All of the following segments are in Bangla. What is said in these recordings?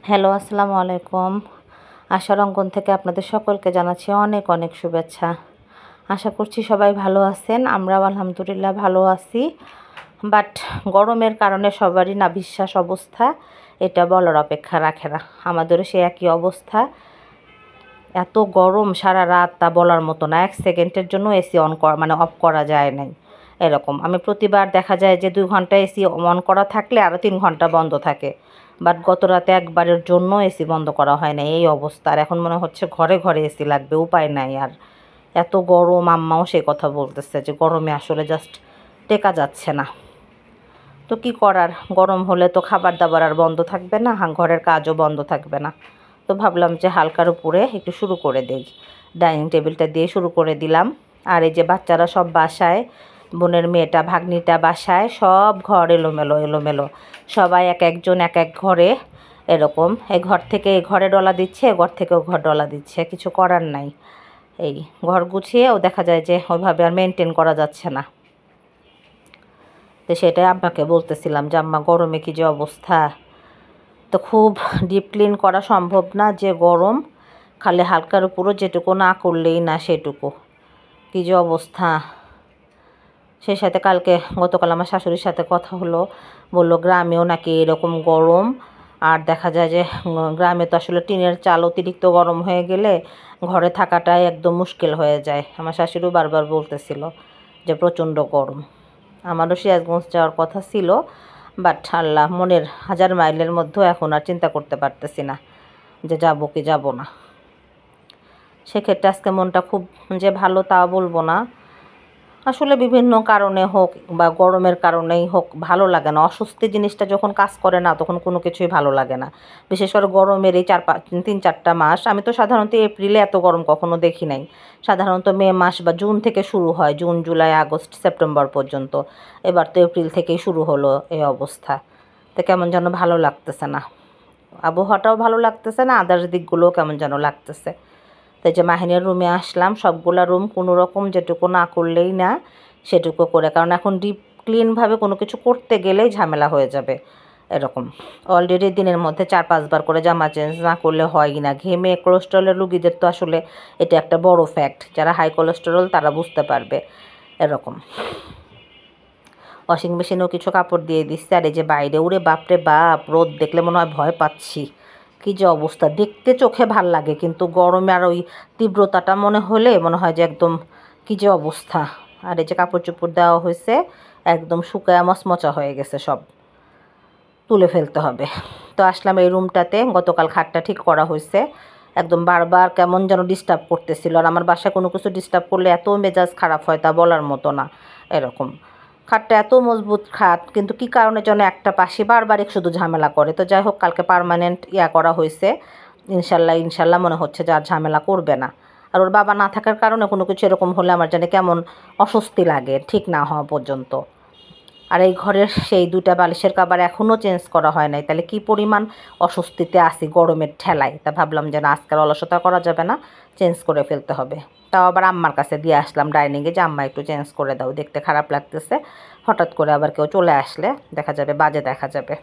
হ্যালো, আসসালামু আলাইকুম। আশার অঙ্গন থেকে আপনাদের সকলকে জানাচ্ছি অনেক অনেক শুভেচ্ছা। আশা করছি সবাই ভালো আছেন। আমরাও আলহামদুলিল্লাহ ভালো আছি। বাট গরমের কারণে সবারই না বিশ্বাস অবস্থা, এটা বলার অপেক্ষা রাখে না। আমাদেরও সে একই অবস্থা। এত গরম সারা রাত, তা বলার মতো না। 1 সেকেন্ডের জন্য এসি অন করা মানে অফ করা যায় নাই। এরকম আমি প্রতিবার দেখা যায় যে 2 ঘন্টা এসি অন করা থাকলে আরও 3 ঘন্টা বন্ধ থাকে। বাট গত রাতে একবারের জন্য এসি বন্ধ করা হয় না। এই অবস্থা। আর এখন মনে হচ্ছে ঘরে ঘরে এসি লাগবে, উপায় নাই আর। এত গরম, আম্মাও সেই কথা বলতেছে যে গরমে আসলে জাস্ট টেকা যাচ্ছে না। তো কি করার, গরম হলে তো খাবার দাবার আর বন্ধ থাকবে না, ঘরের কাজও বন্ধ থাকবে না। তো ভাবলাম যে হালকার উপরে একটু শুরু করে দেই। ডাইনিং টেবিলটা দিয়ে শুরু করে দিলাম। আর এই যে বাচ্চারা সব বাসায়, বোনের মেয়েটা ভাগ্নিটা বাসায়, সব ঘর এলোমেলো এলোমেলো। সবাই এক একজন এক এক ঘরে এরকম, এই ঘর থেকে এই ঘরে ডলা দিচ্ছে, এ ঘর থেকে ও ঘর ডলা দিচ্ছে, কিছু করার নাই। এই ঘর গুছিয়েও দেখা যায় যে ওইভাবে আর মেনটেন করা যাচ্ছে না। তো সেটাই আম্মাকে বলতেছিলাম যে আম্মা গরমে কী যে অবস্থা। তো খুব ডিপ ক্লিন করা সম্ভব না, যে গরম। খালি হালকার উপরও যেটুকু না করলেই না সেটুকু। কী যে অবস্থা। সেই সাথে গতকাল আমার শাশুড়ির সাথে কথা হলো, বললো গ্রামেও নাকি এরকম গরম। আর দেখা যায় যে গ্রামে তো আসলে টিনের চাল অতিরিক্ত গরম হয়ে গেলে ঘরে থাকাটাই একদম মুশকিল হয়ে যায়। আমার শাশুড়িও বারবার বলতেছিল যে প্রচণ্ড গরম। আমারও সিরাজগঞ্জ যাওয়ার কথা ছিল, বাট আল্লাহ, মনের 1000 মাইলের মধ্যেও এখন আর চিন্তা করতে পারতেছি না যে যাবো কি যাব না। সেক্ষেত্রে আজকে মনটা খুব যে ভালো তা বলবো না। আসলে বিভিন্ন কারণে হোক বা গরমের কারণেই হোক ভালো লাগে না। অস্বস্তি জিনিসটা যখন কাজ করে না, তখন কোনো কিছুই ভালো লাগে না। বিশেষ করে গরমের এই 3-4টা মাস। আমি তো সাধারণত এপ্রিলে এত গরম কখনো দেখি নাই। সাধারণত মে মাস বা জুন থেকে শুরু হয়, জুন জুলাই আগস্ট সেপ্টেম্বর পর্যন্ত। এবার তো এপ্রিল থেকেই শুরু হলো এই অবস্থা। তো কেমন যেন ভালো লাগতেছে না, আবহাওয়াটাও ভালো লাগতেছে না, আদার্স দিকগুলোও কেমন যেন লাগতেছে। তো যে মাহিনের রুমে আসলাম, সবগুলা রুম কোনো রকম যেটুকু না করলেই না সেটুকু করে, কারণ এখন ডিপ ক্লিনভাবে কোনো কিছু করতে গেলেই ঝামেলা হয়ে যাবে। এরকম অলরেডি দিনের মধ্যে 4-5 বার করে জামা চেঞ্জ না করলে হয়ই না। ঘেমে কোলেস্টেরলের রুগীদের তো আসলে এটা একটা বড় ফ্যাক্ট। যারা হাই কোলেস্টেরল তারা বুঝতে পারবে। এরকম ওয়াশিং মেশিনেও কিছু কাপড় দিয়ে দিচ্ছে। আর এই যে বাইরে, উড়ে বাপরে বাপ, রোদ দেখলে মনে হয় ভয় পাচ্ছি। কী যে অবস্থা, দেখতে চোখে ভাল লাগে, কিন্তু গরমে আর ওই তীব্রতাটা মনে হয় যে একদম কী যে অবস্থা। আর এই যে কাপড় চোপড় দেওয়া হয়েছে, একদম শুকায়া মচমচা হয়ে গেছে, সব তুলে ফেলতে হবে। তো আসলাম এই রুমটাতে, গতকাল খাটটা ঠিক করা হয়েছে। একদম বারবার কেমন যেন ডিস্টার্ব করতেছিল। আর আমার বাসায় কোনো কিছু ডিস্টার্ব করলে এত মেজাজ খারাপ হয় তা বলার মতো না। এরকম খাটটা এত মজবুত খাট, কিন্তু কী কারণে যেন একটা পাশে বারবার শুধু ঝামেলা করে। তো যাই হোক, কালকে পার্মানেন্ট করা হয়েছে। ইনশাল্লাহ ইনশাল্লাহ মনে হচ্ছে যে আর ঝামেলা করবে না। আর ওর বাবা না থাকার কারণে কোনো কিছু এরকম হলে আমার জানি কেমন অস্বস্তি লাগে, ঠিক না হওয়া পর্যন্ত। আর এই ঘরের সেই 2টা বালিশের কভার এখনও চেঞ্জ করা হয় নাই। তাহলে কি পরিমাণ অস্বস্তিতে আসি গরমের ঠেলায়। তা ভাবলাম যে না, আজকাল অলসতা করা যাবে না, চেঞ্জ করে ফেলতে হবে। তাও আবার আম্মার কাছে দিয়ে আসলাম ডাইনিংয়ে, যে আম্মা একটু চেঞ্জ করে দাও, দেখতে খারাপ লাগতেছে। হঠাৎ করে আবার কেউ চলে আসলে দেখা যাবে, বাজে দেখা যাবে।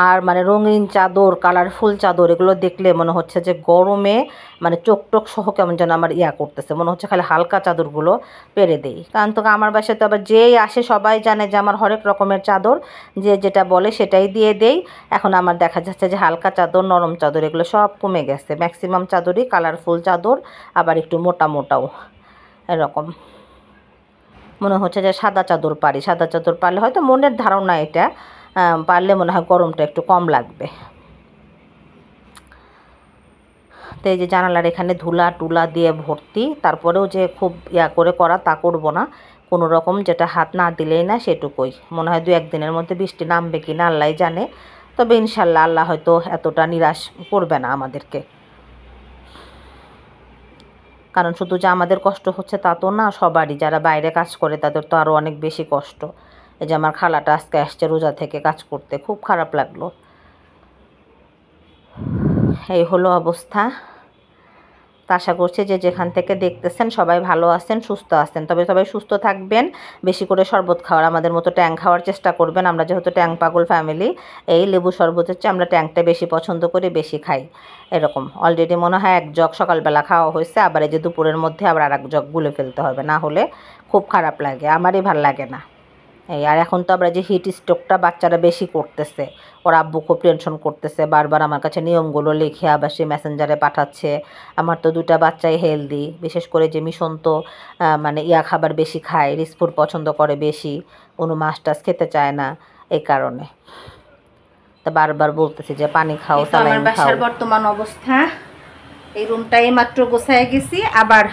আর মানে রঙিন চাদর, কালারফুল চাদর, এগুলো দেখলে মনে হচ্ছে যে গরমে মানে চোখ টোক সহ কেমন যেন আমার করতেছে। মনে হচ্ছে খালি হালকা চাদরগুলো পেরে দেই। কারণ তো আমার বাসায় তো আবার যেই আসে সবাই জানে যে আমার হরেক রকমের চাদর, যে যেটা বলে সেটাই দিয়ে দেই। এখন আমার দেখা যাচ্ছে যে হালকা চাদর, নরম চাদর, এগুলো সব কমে গেছে। ম্যাক্সিমাম চাদরই কালারফুল চাদর, আবার একটু মোটা মোটাও। এরকম মনে হচ্ছে যে সাদা চাদর পারি, সাদা চাদর পারলে হয়তো, মনের ধারণা এটা, পারলে মনে হয় গরমটা একটু কম লাগবে। তো এই যে জানালার এখানে ধুলা টুলা দিয়ে ভর্তি, তারপরেও যে খুব করে করা তা করবো না। কোনো রকম যেটা হাত না দিলেই না সেটুকুই। মনে হয় 2-1 দিনের মধ্যে বৃষ্টি নামবে কি না আল্লাহ জানে। তবে ইনশাল্লাহ আল্লাহ হয়তো এতটা নিরাশ করবে না আমাদেরকে। কারণ শুধু যে আমাদের কষ্ট হচ্ছে তা তো না, সবারই, যারা বাইরে কাজ করে তাদের তো আরও অনেক বেশি কষ্ট। এই যে আমার খালাটা আজকে আসছে রোজা থেকে কাজ করতে, খুব খারাপ লাগলো। এই হলো অবস্থা। তো আশা করছি যে যেখান থেকে দেখতেছেন সবাই ভালো আছেন, সুস্থ আছেন। তবে সবাই সুস্থ থাকবেন, বেশি করে শরবত খাওয়ার, আমাদের মতো ট্যাং খাওয়ার চেষ্টা করবেন। আমরা যেহেতু ট্যাং পাগল ফ্যামিলি, এই লেবু শরবতের চেয়ে আমরা ট্যাংটা বেশি পছন্দ করি, বেশি খাই। এরকম অলরেডি মনে হয় 1 জগ সকালবেলা খাওয়া হয়েছে, আবার এই যে দুপুরের মধ্যে আবার আর 1 জগ গুলে ফেলতে হবে, না হলে খুব খারাপ লাগে, আমারই ভাল লাগে না। এই আর এখন তো আবার যে হিট স্ট্রোকটা বাচ্চারা বেশি করতেছে, ওর আব্বু খুব টেনশন করতেছে, বারবার আমার কাছে নিয়মগুলো লিখে আবার সে মেসেঞ্জারে পাঠাচ্ছে। আমার তো 2টা বাচ্চাই হেলদি, বিশেষ করে যে মিশন তো মানে খাবার বেশি খায়, রিস্ক পছন্দ করে বেশি, কোনো মাছ টাছ খেতে চায় না, এই কারণে তো বারবার বলতেছি যে পানি খাও, স্যালাইন খাও। বাসার বর্তমান অবস্থা, এই রুমটাই মাত্র গোছায় গেছি, আবার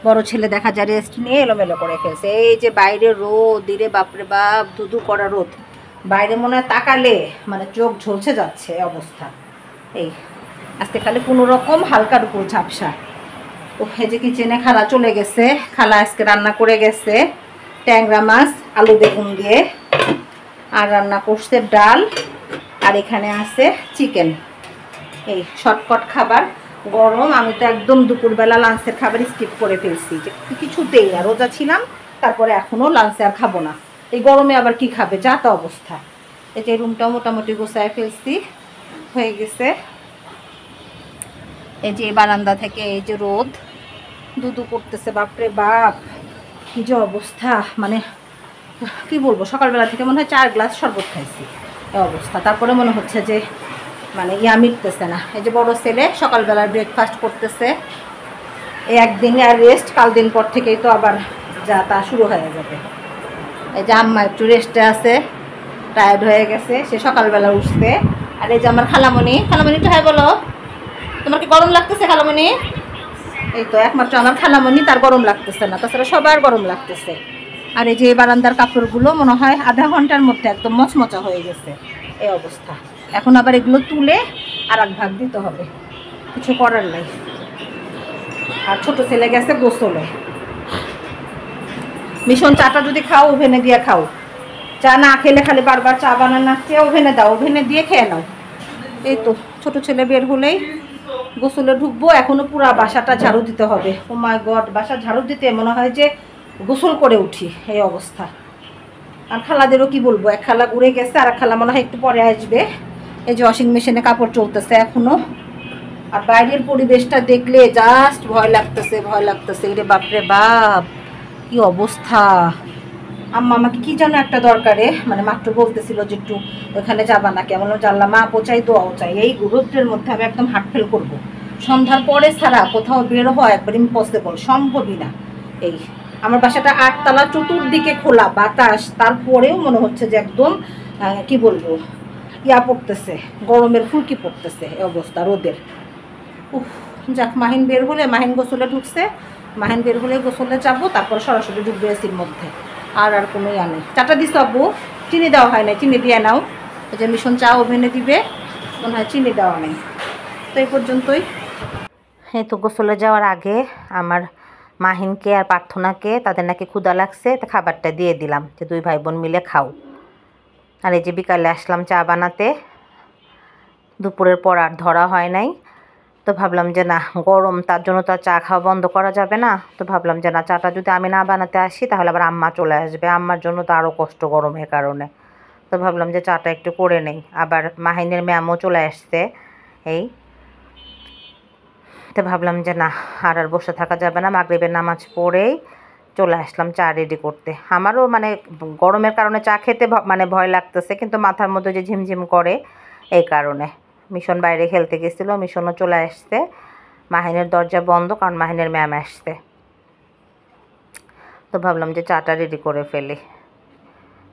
বড় ছেলে দেখা যায় রেস্ট নিয়ে এলোমেলো করে ফেলছে। এই যে বাইরে রোদ, দিরে বাপরে বাপ ধুধু করা রোদ, বাইরে মনে হয় তাকালে মানে চোখ ঝলসে যাচ্ছে অবস্থা। এই আজকে খালি কোনো রকম হালকার উপর ঝাপসা। ও এই যে কিচেনে খালা চলে গেছে, খালা আজকে রান্না করে গেছে ট্যাংরা মাছ আলু বেগুন দিয়ে, আর রান্না করছে ডাল, আর এখানে আছে চিকেন। এই শর্টকাট খাবার, গরম। আমি তো একদম দুপুরবেলা লাঞ্চের খাবার স্কিপ করে ফেলছি, যে কিছুতেই না, রোজা ছিলাম, তারপরে এখনও লাঞ্চে আর খাবো না, এই গরমে আবার কি খাবে, যা তা অবস্থা। এই যে রুমটাও মোটামুটি গোছায় ফেলছি, হয়ে গেছে। এই যে বারান্দা থেকে এই যে রোদ দুদু করতেছে, বাপরে বাপ কি যে অবস্থা, মানে কি বলবো, সকালবেলা থেকে মনে হয় 4 গ্লাস শরবত খাইছি, এই অবস্থা। তারপরে মনে হচ্ছে যে মানে মিটতেছে না। এই যে বড় ছেলে সকালবেলা ব্রেকফাস্ট করতেছে, এই একদিন আর রেস্ট, কাল দিন পর থেকেই তো আবার যা তা শুরু হয়ে যাবে। এই যে আম্মা একটু রেস্টে আছে, টায়ার্ড হয়ে গেছে, সে সকালবেলা উঠছে। আর এই যে আমার খালামণি, খালামণি একটু হ্যাঁ বলো, তোমার কি গরম লাগতেছে খালামণি? এই তো একমাত্র আমার খালামণি, তার গরম লাগতেছে না, তাছাড়া সবার গরম লাগতেছে। আর এই যে বারান্দার কাপড়গুলো মনে হয় আধা ঘন্টার মধ্যে একদম মচমচা হয়ে গেছে, এই অবস্থা। এখন আবার এগুলো তুলে আর 1 ভাগ দিতে হবে, কিছু করার নাই। আর ছোট ছেলে গেছে গোসলে। মিশন চাটা যদি খাও ওভেনে দিয়ে খাও, চা না খেলে খালি বারবার চা বানানো আসছে, ওভেনে দাও, ওভেনে দিয়ে খেয়ে নাও। এই তো ছোট ছেলে বের হলেই গোসলে ঢুকবো। এখনো পুরা বাসাটা ঝাড়ু দিতে হবে। ও মাই গড, বাসা ঝাড়ু দিতে মনে হয় যে গোসল করে উঠি, এই অবস্থা। আর খালাদেরও কি বলবো, এক খালা ঘুরে গেছে, আর এক খালা মনে হয় একটু পরে আসবে। এই যে ওয়াশিং মেশিনে কাপড় চলতেছে এখনো। আর বাইরের পরিবেশটা দেখলে জাস্ট ভয় লাগতেছে, ভয় লাগতেছে, রে বাপরে বাপ কি অবস্থা। আম্মা আমাকে কি যেন একটা দরকারে মানে মাত্র বলতেছিল যে একটু ওখানে যাবা না, কেমন জানলা মা পোচাই দোয়াও চাই, এই রোদ্রের মধ্যে আমি একদম হার্ট ফেল করবো। সন্ধ্যার পরে ছাড়া কোথাও বের হওয়া একবার ইম্পসিবল, সম্ভবই না। এই আমার বাসাটা 8 তলা, চতুর্দিকে খোলা বাতাস, তারপরেও মনে হচ্ছে যে একদম কি বলবো পড়তেছে, গরমের ফুলকি পড়তেছে, এই অবস্থা রোদের। উফ, যাক মাহিন বের হলে, মাহিন গোসলে ঢুকছে, মাহিন বের হলে গোসলে যাবো, তারপর সরাসরি ঢুকবে এসির মধ্যে। আর কোনো নেই। চাটা দিস আব্বু? চিনি দেওয়া হয় না, চিনি দিয়ে নাও। এই যে মিশন চা ওভেনে দিবে, মনে হয় চিনি দেওয়া নেই। তো এই পর্যন্তই। এই তো গোসলে যাওয়ার আগে আমার মাহিনকে আর প্রার্থনাকে, তাদের নাকি ক্ষুধা লাগছে, তো খাবারটা দিয়ে দিলাম যে 2 ভাই বোন মিলে খাও। আর এই যে বিকালে আসলাম চা বানাতে, দুপুরের পর আর ধরা হয় নাই। তো ভাবলাম যে না, গরম, তার জন্য তো আর চা খাওয়া বন্ধ করা যাবে না। তো ভাবলাম যে না, চাটা যদি আমি না বানাতে আসি তাহলে আবার আম্মা চলে আসবে, আম্মার জন্য তো আরও কষ্ট গরমের কারণে। তো ভাবলাম যে চাটা একটু করে নেই। আবার মাহিনের ম্যামও চলে আসছে, এই তো ভাবলাম যে না, আর বসে থাকা যাবে না, মাগরিবের নামাজ পড়েই চলে আসলাম চা রেডি করতে। আমারও মানে গরমের কারণে চা খেতে মানে ভয় লাগতেছে, কিন্তু মাথার মধ্যে যে ঝিমঝিম করে, এই কারণে। মিশন বাইরে খেলতে গেছিলো, মিশনও চলে আসছে। মাহিনের দরজা বন্ধ, কারণ মাহিনের ম্যাম আসছে। তো ভাবলাম যে চাটা রেডি করে ফেলি।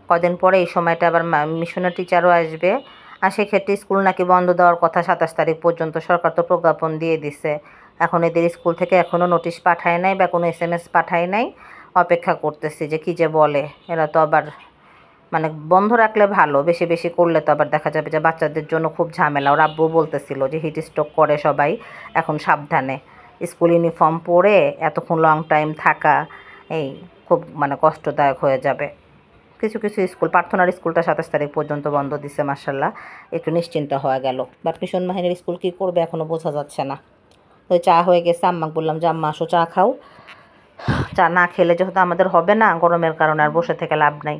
কদিন পরে এই সময়টা আবার মিশনের টিচারও আসবে, আর সেক্ষেত্রে স্কুল নাকি বন্ধ দেওয়ার কথা 27 তারিখ পর্যন্ত, সরকার তো প্রজ্ঞাপন দিয়ে দিছে। এখন এদের স্কুল থেকে এখনও নোটিশ পাঠায় নাই বা কোনো SMS পাঠায় নাই, অপেক্ষা করতেছি যে কী যে বলে। এরা তো আবার মানে বন্ধ রাখলে ভালো, বেশি বেশি করলে তো আবার দেখা যাবে যে বাচ্চাদের জন্য খুব ঝামেলা। ওর আব্বু বলতেছিল যে হিট স্ট্রোক করে সবাই, এখন সাবধানে। স্কুল ইউনিফর্ম পরে এতক্ষণ লং টাইম থাকা, এই খুব মানে কষ্টদায়ক হয়ে যাবে। কিছু কিছু স্কুল, প্রার্থনার স্কুলটা 27 তারিখ পর্যন্ত বন্ধ দিছে, মার্শাল্লাহ, একটু নিশ্চিন্ত হওয়া গেল। বাট মিশন মাহিনের স্কুল কী করবে এখনও বোঝা যাচ্ছে না। তো চা হয়ে গেছে, আম্মাকে বললাম যে আম্মা আসো চা খাও। চা না খেলে যেহেতু আমাদের হবে না গরমের কারণে, আর বসে থেকে লাভ নাই,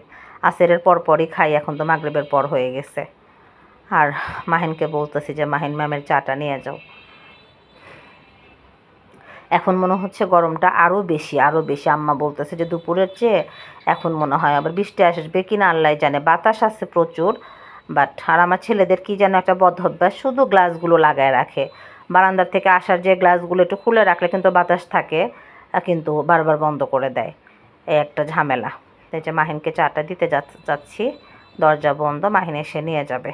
আসরের পরপরই খাই, এখন তো মাগরিবের পর হয়ে গেছে। আর মাহিনকে বলতেছি যে মাহিন ম্যামের চাটা নিয়ে যাও। এখন মনে হচ্ছে গরমটা আরও বেশি আম্মা বলতেছে যে দুপুরের চেয়ে এখন মনে হয় আবার বৃষ্টি আসবে কি না আল্লাহ জানে। বাতাস আছে প্রচুর, বাট আর আমার ছেলেদের কি যেন একটা বদ অভ্যাস, শুধু গ্লাসগুলো লাগায় রাখে। বারান্দার থেকে আসার যে গ্লাসগুলো একটু খুলে রাখলে কিন্তু বাতাস থাকে, কিন্তু বারবার বন্ধ করে দেয়, এই একটা ঝামেলা। এই যে মাহিনকে চাটা দিতে যাচ্ছি, দরজা বন্ধ, মাহিন এসে নিয়ে যাবে।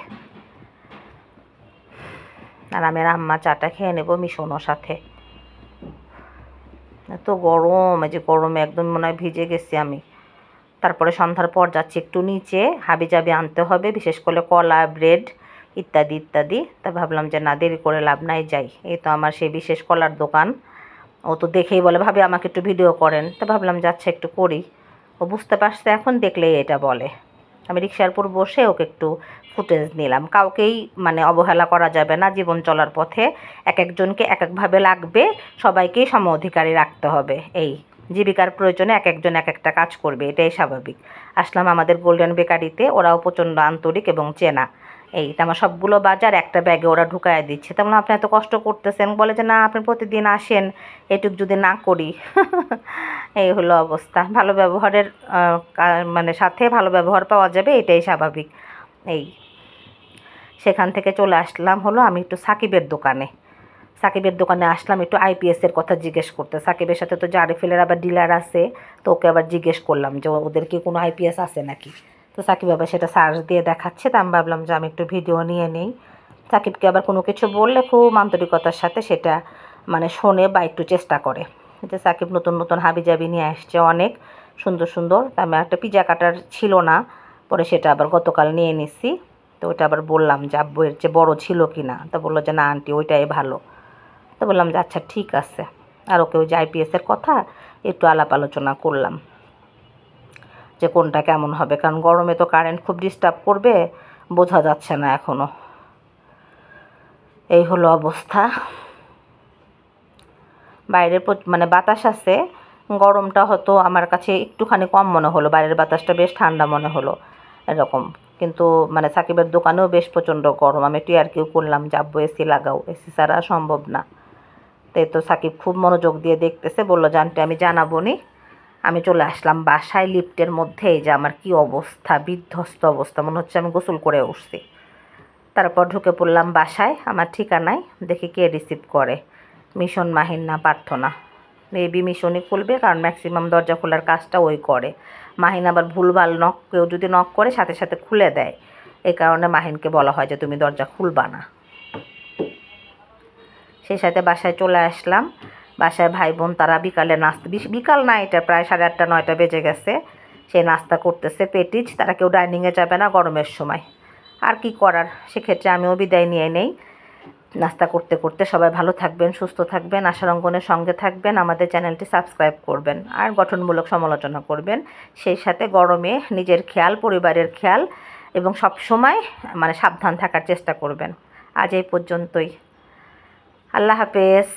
আর আমি আর আম্মা চাটা খেয়ে নেবো মিশনের সাথে। এত গরম, এই যে গরমে একদম মনে হয় ভিজে গেছি আমি। তারপরে সন্ধ্যার পর যাচ্ছি একটু নিচে, হাবিজাবি আনতে হবে, বিশেষ করে কলা, ব্রেড ইত্যাদি ইত্যাদি। তা ভাবলাম যে না দেরি করে লাভ নাই, যাই। এই তো আমার সেই বিশেষ কলার দোকান। ও তো দেখেই বলে ভাবি আমাকে একটু ভিডিও করেন, তা ভাবলাম যাচ্ছে একটু করি। ও বুঝতে পারছে এখন, দেখলেই এটা বলে। আমি রিক্সার উপর বসে ওকে একটু ফুটেজ নিলাম। কাউকেই মানে অবহেলা করা যাবে না, জীবন চলার পথে এক একজনকে এক একভাবে লাগবে, সবাইকেই সম অধিকারী রাখতে হবে। এই জীবিকার প্রয়োজনে এক একজন এক একটা কাজ করবে, এটাই স্বাভাবিক। আসলাম আমাদের গোল্ডেন বেকারিতে, ওরাও প্রচণ্ড আন্তরিক এবং চেনা। এই আমার সবগুলো বাজার একটা ব্যাগে ওরা ঢুকায় দিচ্ছে। তেমন আপনি এত কষ্ট করতেছেন, বলে যে না আপনি প্রতিদিন আসেন, এটুক যদি না করি। এই হলো অবস্থা। ভালো ব্যবহারের মানে সাথে ভালো ব্যবহার পাওয়া যাবে, এটাই স্বাভাবিক। এই সেখান থেকে চলে আসলাম হলো আমি একটু সাকিবের দোকানে আসলাম একটু আইপিএসের কথা জিজ্ঞেস করতে। সাকিবের সাথে তো জারিফিলের আবার ডিলার আছে, তো ওকে আবার জিজ্ঞেস করলাম যে ওদের কি কোনো আইপিএস আছে নাকি। তো সাকিব আবার সেটা সার্চ দিয়ে দেখাচ্ছে, তো আমি ভাবলাম যে আমি একটু ভিডিও নিয়ে নেই। সাকিবকে আবার কোনো কিছু বললে খুব আন্তরিকতার সাথে সেটা মানে শোনে বা একটু চেষ্টা করে। যে সাকিব নতুন নতুন হাবিজাবি নিয়ে আসছে অনেক সুন্দর সুন্দর। তা আমি একটা পিজা কাটার ছিল না, পরে সেটা আবার গতকাল নিয়ে নিছি। তো ওইটা আবার বললাম যে আব্বু এর চেয়ে বড়ো ছিল কি না, তো বললো যে না আন্টি ওইটাই ভালো। তো বললাম যে আচ্ছা ঠিক আছে। আর ওকে ওই যে আইপিএসের কথা একটু আলাপ আলোচনা করলাম যে কোনটা কেমন হবে, কারণ গরমে তো কারেন্ট খুব ডিস্টার্ব করবে, বোঝা যাচ্ছে না এখনও। এই হলো অবস্থা। বাইরের মানে বাতাস আছে, গরমটা হয়তো আমার কাছে একটুখানি কম মনে হলো, বাইরের বাতাসটা বেশ ঠান্ডা মনে হলো এরকম। কিন্তু মানে সাকিবের দোকানেও বেশ প্রচণ্ড গরম। আমি একটু আর কেউ করলাম যে আব্বু এসি লাগাও, এসি ছাড়া সম্ভব না। তাই তো সাকিব খুব মনোযোগ দিয়ে দেখতেছে, বললো জানতে আমি জানাবো নি। আমি চলে আসলাম বাসায়, লিফটের মধ্যে। এই যে আমার কি অবস্থা, বিধ্বস্ত অবস্থা, মনে হচ্ছে আমি গোসল করে উঠছি। তারপর ঢুকে পড়লাম বাসায়, আমার ঠিকানায়। দেখি কে রিসিভ করে, মিশন, মাহিন না প্রার্থনা। মেবি মিশনই খুলবে, কারণ ম্যাক্সিমাম দরজা খোলার কাজটা ওই করে। মাহিন আবার ভুলভাল কেউ যদি নক করে সাথে সাথে খুলে দেয়, এই কারণে মাহিনকে বলা হয় যে তুমি দরজা খুলবা না। সেই সাথে বাসায় চলে আসলাম। বাসায় ভাই বোন তারা বিকালে নাস্তা, বিকাল না এটা প্রায় 8:30 9টা বেজে গেছে, সেই নাস্তা করতেছে পেটিজ। তারা কেউ ডাইনিংয়ে যাবে না গরমের সময়, আর কি করার, সেক্ষেত্রে আমিও বিদায় নিয়ে নেই। নাস্তা করতে করতে সবাই ভালো থাকবেন, সুস্থ থাকবেন, আশার অঙ্গনের সঙ্গে থাকবেন, আমাদের চ্যানেলটি সাবস্ক্রাইব করবেন, আর গঠনমূলক সমালোচনা করবেন। সেই সাথে গরমে নিজের খেয়াল, পরিবারের খেয়াল এবং সব সময় মানে সাবধান থাকার চেষ্টা করবেন। আজ এই পর্যন্তই। আল্লাহ হাফেজ।